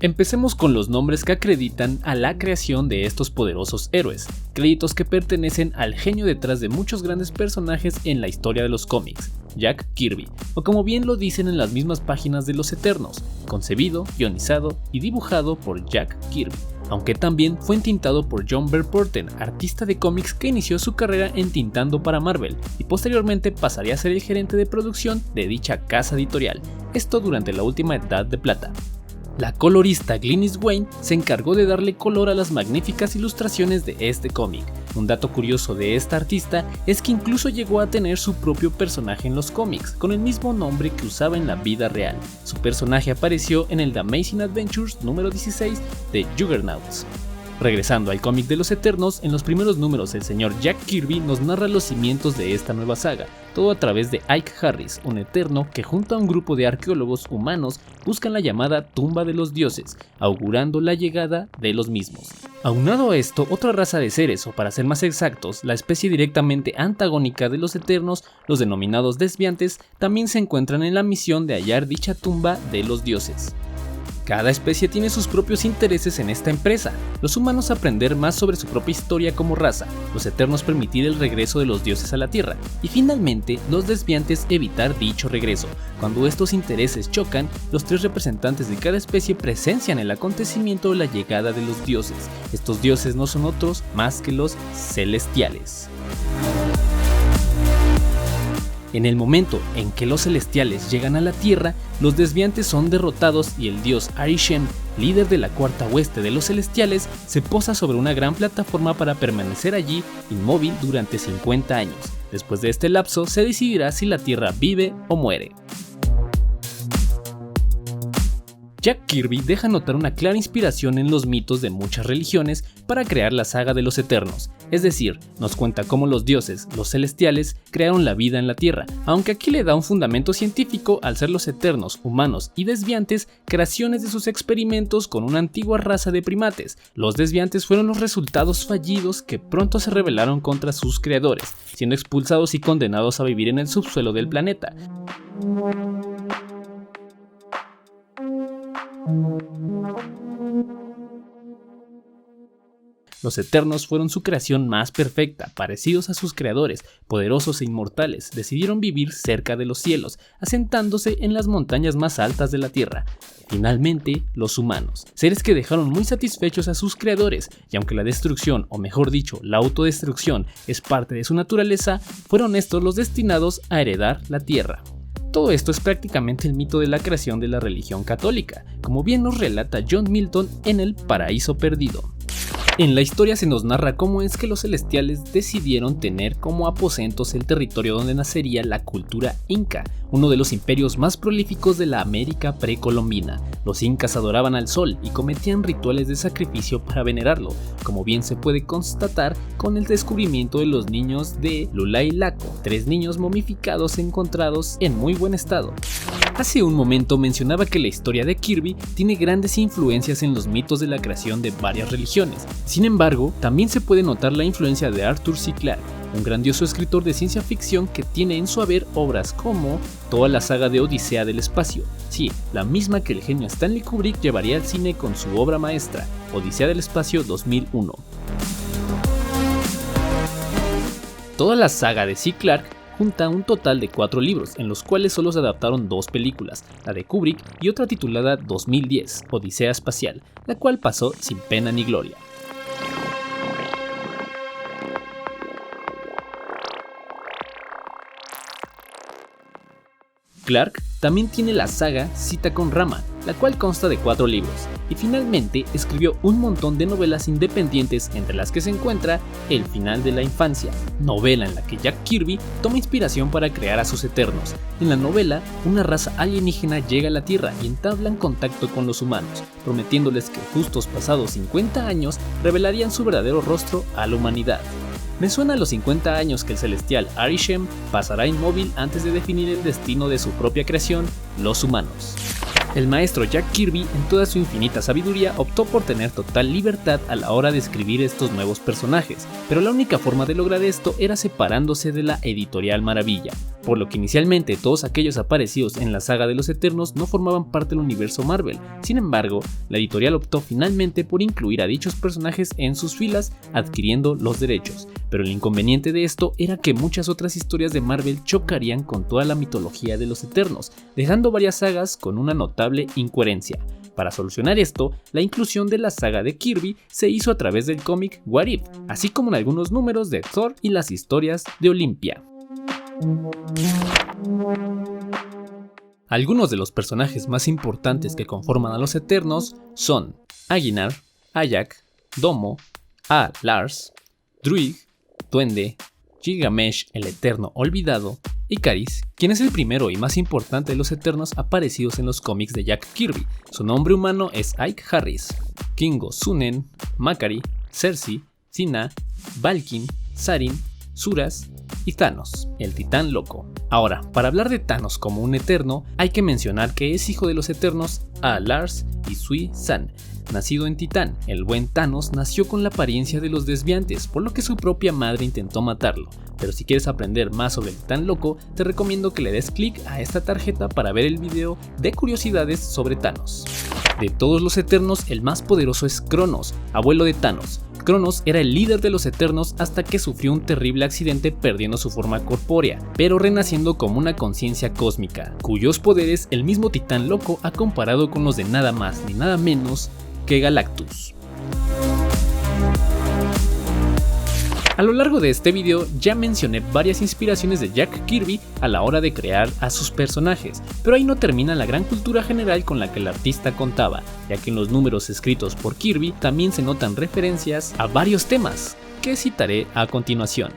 Empecemos con los nombres que acreditan a la creación de estos poderosos héroes, créditos que pertenecen al genio detrás de muchos grandes personajes en la historia de los cómics, Jack Kirby, o como bien lo dicen en las mismas páginas de Los Eternos, concebido, guionizado y dibujado por Jack Kirby, aunque también fue entintado por John Verpoorten, artista de cómics que inició su carrera entintando para Marvel y posteriormente pasaría a ser el gerente de producción de dicha casa editorial, esto durante la última Edad de Plata. La colorista Glynis Wein se encargó de darle color a las magníficas ilustraciones de este cómic. Un dato curioso de esta artista es que incluso llegó a tener su propio personaje en los cómics, con el mismo nombre que usaba en la vida real. Su personaje apareció en el The Amazing Adventures número 16 de Juggernauts. Regresando al cómic de los Eternos, en los primeros números el señor Jack Kirby nos narra los cimientos de esta nueva saga, todo a través de Ike Harris, un Eterno que junto a un grupo de arqueólogos humanos buscan la llamada Tumba de los Dioses, augurando la llegada de los mismos. Aunado a esto, otra raza de seres, o para ser más exactos, la especie directamente antagónica de los Eternos, los denominados desviantes, también se encuentran en la misión de hallar dicha tumba de los dioses. Cada especie tiene sus propios intereses en esta empresa, los humanos aprender más sobre su propia historia como raza, los Eternos permitir el regreso de los dioses a la Tierra, y finalmente los desviantes evitar dicho regreso. Cuando estos intereses chocan, los tres representantes de cada especie presencian el acontecimiento de la llegada de los dioses. Estos dioses no son otros más que los celestiales. En el momento en que los celestiales llegan a la Tierra, los desviantes son derrotados y el dios Arishem, líder de la cuarta hueste de los celestiales, se posa sobre una gran plataforma para permanecer allí inmóvil durante 50 años. Después de este lapso se decidirá si la Tierra vive o muere. Jack Kirby deja notar una clara inspiración en los mitos de muchas religiones para crear la saga de los Eternos, es decir, nos cuenta cómo los dioses, los celestiales, crearon la vida en la Tierra, aunque aquí le da un fundamento científico al ser los Eternos, humanos y desviantes, creaciones de sus experimentos con una antigua raza de primates. Los desviantes fueron los resultados fallidos que pronto se rebelaron contra sus creadores, siendo expulsados y condenados a vivir en el subsuelo del planeta. Los Eternos fueron su creación más perfecta, parecidos a sus creadores, poderosos e inmortales, decidieron vivir cerca de los cielos, asentándose en las montañas más altas de la Tierra. Finalmente, los humanos, seres que dejaron muy satisfechos a sus creadores, y aunque la destrucción, o mejor dicho, la autodestrucción, es parte de su naturaleza, fueron estos los destinados a heredar la Tierra. Todo esto es prácticamente el mito de la creación de la religión católica, como bien nos relata John Milton en El Paraíso Perdido. En la historia se nos narra cómo es que los celestiales decidieron tener como aposentos el territorio donde nacería la cultura inca, uno de los imperios más prolíficos de la América precolombina. Los incas adoraban al sol y cometían rituales de sacrificio para venerarlo, como bien se puede constatar con el descubrimiento de los niños de Lulay-Laco, 3 niños momificados encontrados en muy buen estado. Hace un momento mencionaba que la historia de Kirby tiene grandes influencias en los mitos de la creación de varias religiones. Sin embargo, también se puede notar la influencia de Arthur C. Clarke, un grandioso escritor de ciencia ficción que tiene en su haber obras como toda la saga de Odisea del Espacio, sí, la misma que el genio Stanley Kubrick llevaría al cine con su obra maestra, Odisea del Espacio 2001. Toda la saga de C. Clarke junta un total de 4 libros, en los cuales solo se adaptaron 2 películas, la de Kubrick y otra titulada 2010, Odisea Espacial, la cual pasó sin pena ni gloria. Clarke también tiene la saga Cita con Rama, la cual consta de 4 libros, y finalmente escribió un montón de novelas independientes, entre las que se encuentra El final de la infancia, novela en la que Jack Kirby toma inspiración para crear a sus Eternos. En la novela, una raza alienígena llega a la Tierra y entablan contacto con los humanos, prometiéndoles que justos pasados 50 años revelarían su verdadero rostro a la humanidad. Me suena a los 50 años que el celestial Arishem pasará inmóvil antes de definir el destino de su propia creación, los humanos. El maestro Jack Kirby, en toda su infinita sabiduría, optó por tener total libertad a la hora de escribir estos nuevos personajes, pero la única forma de lograr esto era separándose de la editorial Maravilla, por lo que inicialmente todos aquellos aparecidos en la saga de los Eternos no formaban parte del universo Marvel. Sin embargo, la editorial optó finalmente por incluir a dichos personajes en sus filas, adquiriendo los derechos, pero el inconveniente de esto era que muchas otras historias de Marvel chocarían con toda la mitología de los Eternos, dejando varias sagas con una notable incoherencia. Para solucionar esto, la inclusión de la saga de Kirby se hizo a través del cómic What If, así como en algunos números de Thor y las historias de Olympia. Algunos de los personajes más importantes que conforman a los Eternos son Aguinar, Ayak, Domo, Lars, Druig, Duende, Gilgamesh el Eterno Olvidado, Ikaris, quien es el primero y más importante de los Eternos aparecidos en los cómics de Jack Kirby. Su nombre humano es Ike Harris, Kingo Sunen, Makari, Cersei, Sina, Valkin, Sarin, Suras y Thanos, el titán loco. Ahora, para hablar de Thanos como un Eterno, hay que mencionar que es hijo de los Eternos Lars y Sui San. Nacido en Titán, el buen Thanos nació con la apariencia de los desviantes, por lo que su propia madre intentó matarlo. Pero si quieres aprender más sobre el Titán loco, te recomiendo que le des clic a esta tarjeta para ver el video de curiosidades sobre Thanos. De todos los Eternos, el más poderoso es Cronos, abuelo de Thanos. Cronos era el líder de los Eternos hasta que sufrió un terrible accidente perdiendo su forma corpórea, pero renaciendo como una conciencia cósmica, cuyos poderes el mismo Titán loco ha comparado con los de nada más ni nada menos que Galactus. A lo largo de este video ya mencioné varias inspiraciones de Jack Kirby a la hora de crear a sus personajes, pero ahí no termina la gran cultura general con la que el artista contaba, ya que en los números escritos por Kirby también se notan referencias a varios temas, que citaré a continuación.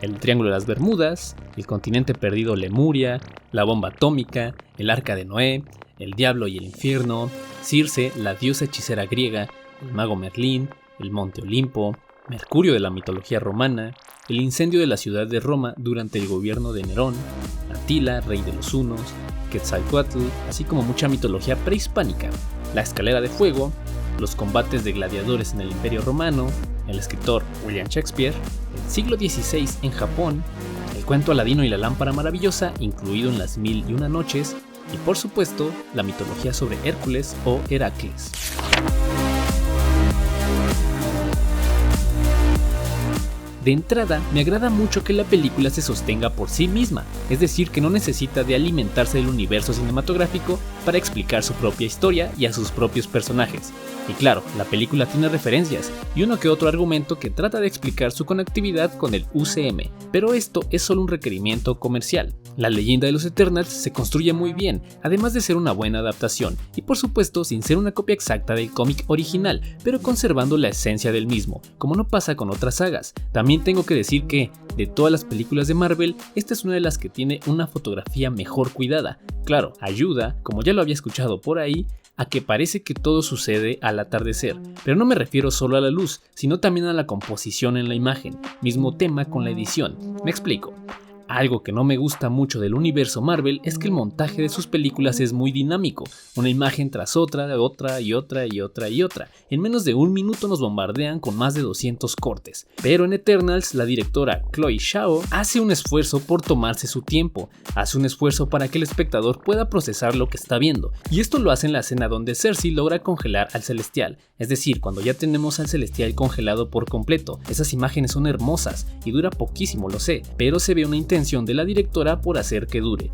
El Triángulo de las Bermudas, el continente perdido Lemuria, la bomba atómica, el Arca de Noé, el Diablo y el Infierno, Circe, la diosa hechicera griega, el mago Merlín, el Monte Olimpo, Mercurio de la mitología romana, el incendio de la ciudad de Roma durante el gobierno de Nerón, Atila, rey de los hunos, Quetzalcóatl, así como mucha mitología prehispánica, la escalera de fuego, los combates de gladiadores en el Imperio Romano, el escritor William Shakespeare, el siglo XVI en Japón, el cuento Aladino y la lámpara maravillosa incluido en las 1001 noches y por supuesto la mitología sobre Hércules o Heracles. De entrada, me agrada mucho que la película se sostenga por sí misma, es decir, que no necesita de alimentarse del universo cinematográfico para explicar su propia historia y a sus propios personajes. Y claro, la película tiene referencias y uno que otro argumento que trata de explicar su conectividad con el UCM, pero esto es solo un requerimiento comercial. La leyenda de los Eternals se construye muy bien, además de ser una buena adaptación, y por supuesto sin ser una copia exacta del cómic original, pero conservando la esencia del mismo, como no pasa con otras sagas. También tengo que decir que, de todas las películas de Marvel, esta es una de las que tiene una fotografía mejor cuidada. Claro, ayuda, como ya lo había escuchado por ahí, a que parece que todo sucede al atardecer, pero no me refiero solo a la luz, sino también a la composición en la imagen, mismo tema con la edición. Me explico. Algo que no me gusta mucho del universo Marvel es que el montaje de sus películas es muy dinámico, una imagen tras otra, otra y otra y otra y otra. En menos de un minuto nos bombardean con más de 200 cortes. Pero en Eternals, la directora Chloe Zhao hace un esfuerzo por tomarse su tiempo, hace un esfuerzo para que el espectador pueda procesar lo que está viendo. Y esto lo hace en la escena donde Cersei logra congelar al Celestial, es decir, cuando ya tenemos al Celestial congelado por completo. Esas imágenes son hermosas y dura poquísimo, lo sé, pero se ve una intención de la directora por hacer que dure.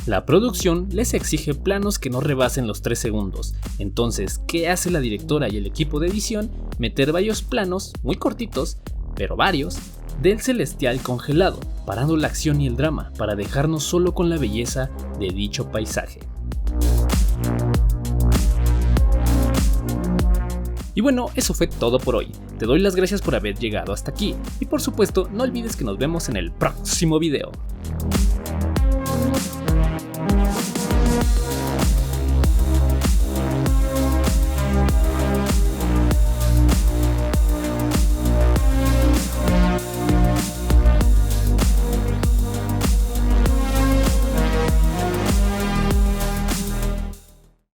La producción les exige planos que no rebasen los 3 segundos. Entonces, ¿qué hace la directora y el equipo de edición? Meter varios planos, muy cortitos, pero varios, del Celestial congelado, parando la acción y el drama, para dejarnos solo con la belleza de dicho paisaje. Y bueno, eso fue todo por hoy. Te doy las gracias por haber llegado hasta aquí. Y por supuesto, no olvides que nos vemos en el próximo video.